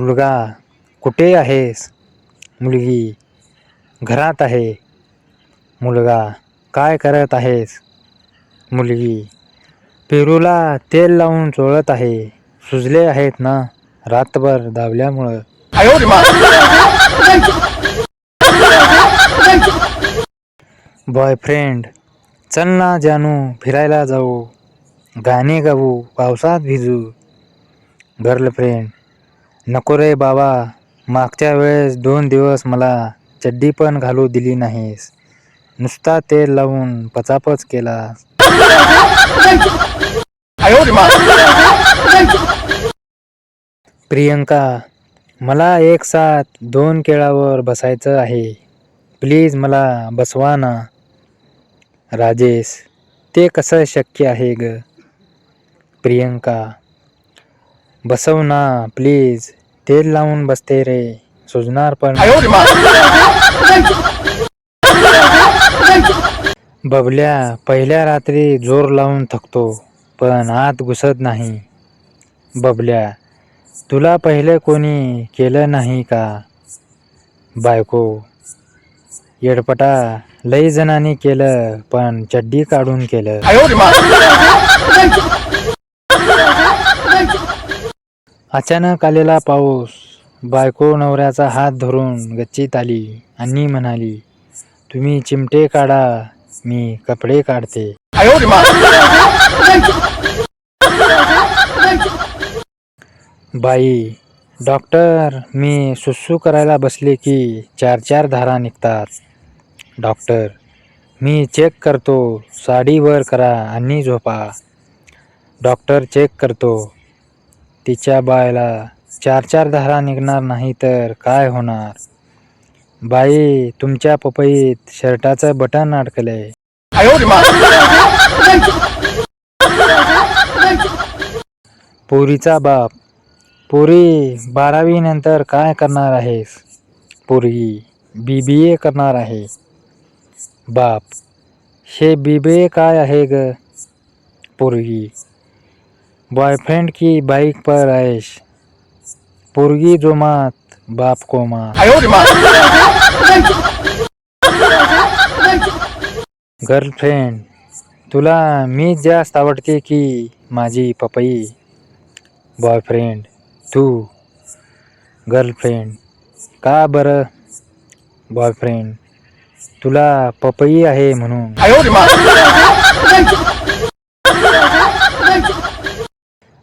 मुलगा कुठे आहेस? मुलगी घरात आहे. मुलगा काय करत आहेस? मुलगी पेरूला तेल लावून चोळत आहे. सुजले आहेत ना रातभर धावल्यामुळं. बॉयफ्रेंड चल ना जानू फिरायला जाऊ. गाणे गाऊ पावसात भिजू. गर्लफ्रेंड नको रे बाबा, मागच्या वेळेस 2 दिवस मला चड्डी पण घालू दिली नाहीस. नुसता तेल लावून पचापच केलास. प्रियंका मला एक साथ 2 केळावर बसायचं आहे. प्लीज मला बसवा ना. राजेश ते कसं शक्य आहे ग? प्रियंका बसव ना प्लीज. तेल लावून बसते रे, सुजणार पण. बबल्या पहिल्या रात्री जोर लावून थकतो पण आत घुसत नाही. बबल्या तुला पहिले कोणी केलं नाही का? बायको येडपटा लई जणांनी केलं पण चड्डी काढून केलं. अचानक आलेला पाऊस. बायको नवऱ्याचा हात धरून गच्चीत आली आणि म्हणाली, तुम्ही चिमटे काढा, मी कपडे काढते. बाई डॉक्टर मी सुसू करायला बसले की 4 धारा निघतात. डॉक्टर मी चेक करतो, साडी वर करा आणि झोपा. डॉक्टर चेक करतो, तिच्या बायला 4 धारा निघणार नाही तर काय होणार? बाई तुमच्या पपईत शर्टाचं बटन अडकलंय. पोरीचा बाप पोरी 12वी नंतर काय करणार आहेस? पोरगी BBA करणार आहे. बाप हे BBA काय आहे ग? पोरगी बॉयफ्रेंड की बाइक पर ऐश. पोरगी जोमात बाप कोमा. गर्लफ्रेंड तुला मी जास्त आवडते की माझी पपई? बॉयफ्रेंड तू. गर्लफ्रेंड का बरं? बॉयफ्रेंड तुला पपई आहे म्हणून.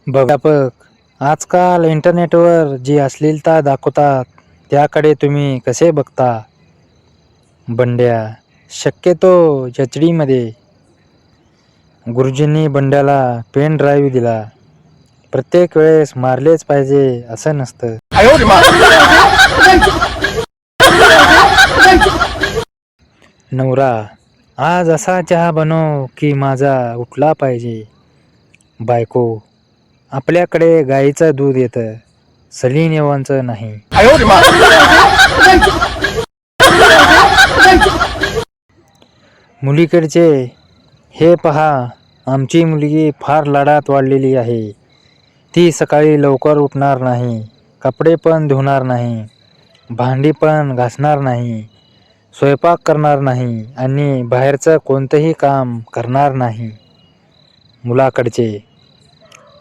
बघापक आजकाल इंटरनेटवर जी अश्लीलता दाखवतात त्याकडे तुम्ही कसे बघता? बंड्या शक्यतो HD मध्ये. गुरुजींनी बंड्याला पेन ड्राईव्ह दिला. प्रत्येक वेळेस मारलेच पाहिजे असं नसतं. नवरा आज असा चहा बनव की माझा उठला पाहिजे. बायको आपल्याकडे गाईचं दूध येतं, सलीन येवांचं नाही. मुलीकडचे हे पहा, आमची मुलगी फार लाडात वाढलेली आहे. ती सकाळी लवकर उठणार नाही, कपडे पण धुणार नाही, भांडी पण घासणार नाही, स्वयंपाक करणार नाही आणि बाहेरचं कोणतंही काम करणार नाही. मुलाकडचे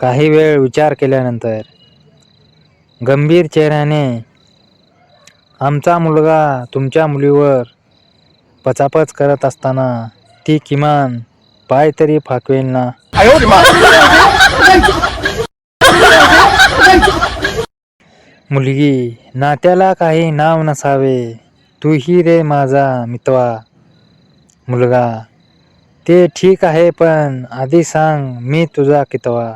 काही वेळ विचार केल्यानंतर गंभीर चेहऱ्याने, आमचा मुलगा तुमच्या मुलीवर पचापच करत असताना ती किमान पाय तरी फाकवेल ना? मुलगी नात्याला काही नाव नसावे, तूही रे माझा मितवा. मुलगा ते ठीक आहे पण आधी सांग मी तुझा कितवा?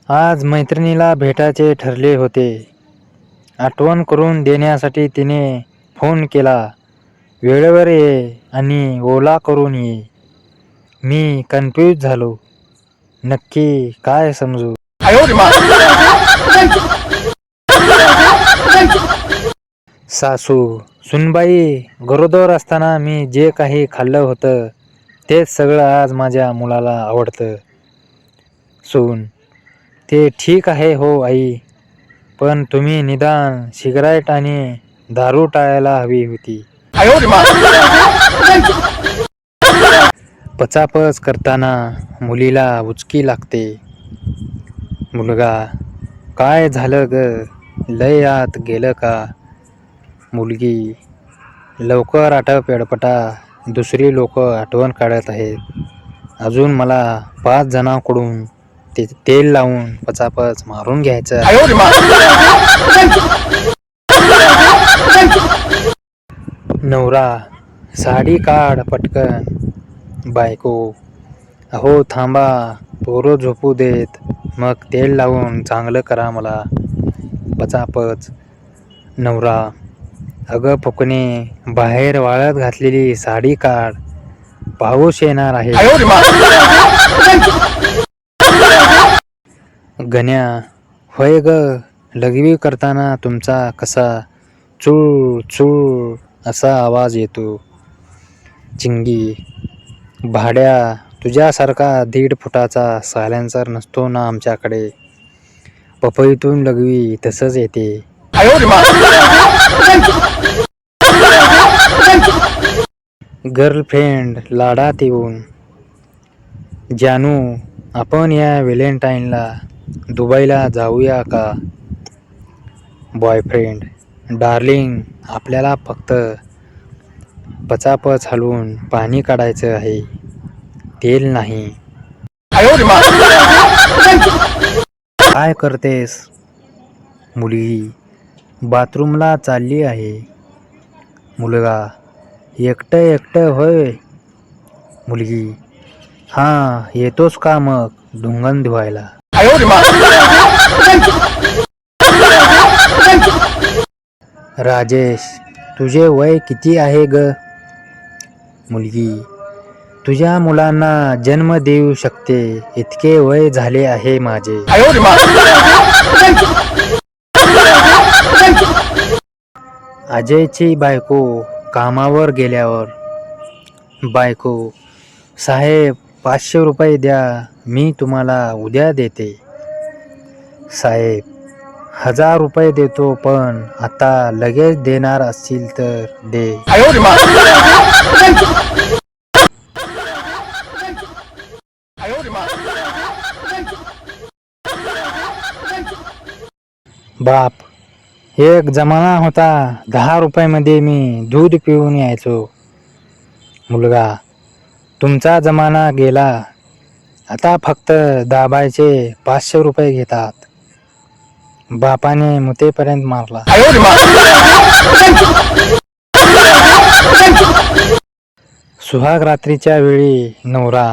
आज मैत्रिणीला भेटायचे ठरले होते. आठवण करून देण्यासाठी तिने फोन केला. वेळेवर ये आणि ओला करून ये. मी कन्फ्यूज झालो. नक्की काय समजू? सासू सुनबाई गरोदर असताना मी जे काही खाल्लं होतं तेच सगळं आज माझ्या मुलाला आवडतं. सून: ते ठीक आहे हो आई, पण तुम्ही निदान सिगारेट आणि दारू टाळायला हवी होती. पचापच करताना मुलीला उचकी लागते. मुलगा: काय झालं ग, लय आत गेलं का? मुलगी: लवकर आटप पेडपटा, दुसरी लोक आठवण काढत आहेत. अजून मला 5 जणांकडून तेल लावून पचापच मारून घ्यायचं. नवरा: साडी काढ पटकन. बायको: अहो थांबा, पोरं झोपू देत, मग तेल लावून चांगलं करा मला. पचापच. नवरा: अगं फुकणे, बाहेर वाळत घातलेली साडी काढ, पाऊस येणार आहे. गण्या: होय ग, लघवी करताना तुमचा कसा चूळ चूळ असा आवाज येतो. चिंगी: भाड्या, तुझ्यासारखा 1.5 फुटाचा सायलेन्सर नसतो ना आमच्याकडे. पपईतून लघवी तसंच येते. गर्लफ्रेंड लाडात येऊन: जानू, आपण या व्हॅलेंटाईनला दुबईला जाऊया का? बॉयफ्रेंड: डार्लिंग, आपल्याला फक्त पचापच हलवून पाणी काढायचं आहे, तेल नाही. काय करतेस? मुलगी: बाथरूमला चालली आहे. मुलगा: एकटं होय? मुलगी: हां, येतोस का मग ढुंगण धुवायला? राजेश: तुझे वय किती आहे ग? मुलगी: तुझ्या मुलांना जन्म देऊ शकते इतके वय झाले आहे माझे. अजयची बायको कामावर गेल्यावर. बायको: साहेब, 500 रुपये द्या, मी तुम्हाला उद्या देते. साहेब: 1000 रुपये देतो, पण आता लगेच देणार असतील तर दे. बाप: एक जमाना होता, 10 रुपयामध्ये मी दूध पिऊन यायचो. मुलगा: तुमचा जमाना गेला, आता फक्त दाबायचे 500 रुपये घेतात. बापाने मुतेपर्यंत मारला. सुहाग रात्रीच्या वेळी नवरा: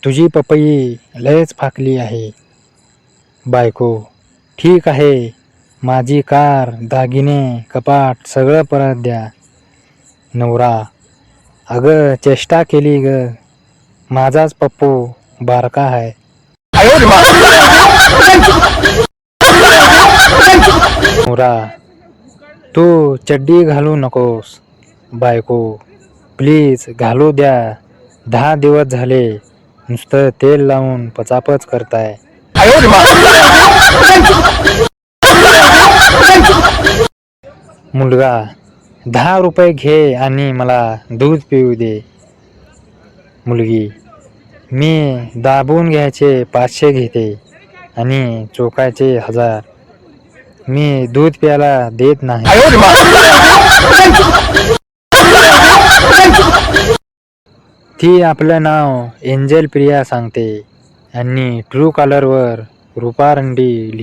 तुझी पपई लयच फाकली आहे. बायको: ठीक आहे, माझी कार, दागिने, कपाट सगळं परत द्या. नवरा: अगं चेष्टा केली ग, माझाच पप्पू बारका आहे. नवरा: तू चड्डी घालू नकोस. बायको: प्लीज घालू द्या, 10 दिवस झाले नुसतं तेल लावून पचापच करताय. मुलगा: 10 रुपये घे आणि मला दूध पिऊ दे. मुलगी: मी दाबून घ्यायचे 500 घेते आणि चोकायचे 1000. मी दूध प्यायला देत नाही. ती आपलं नाव एंजल प्रिया सांगते आणि ट्रू कॉलरवर रुपारंडी लिहू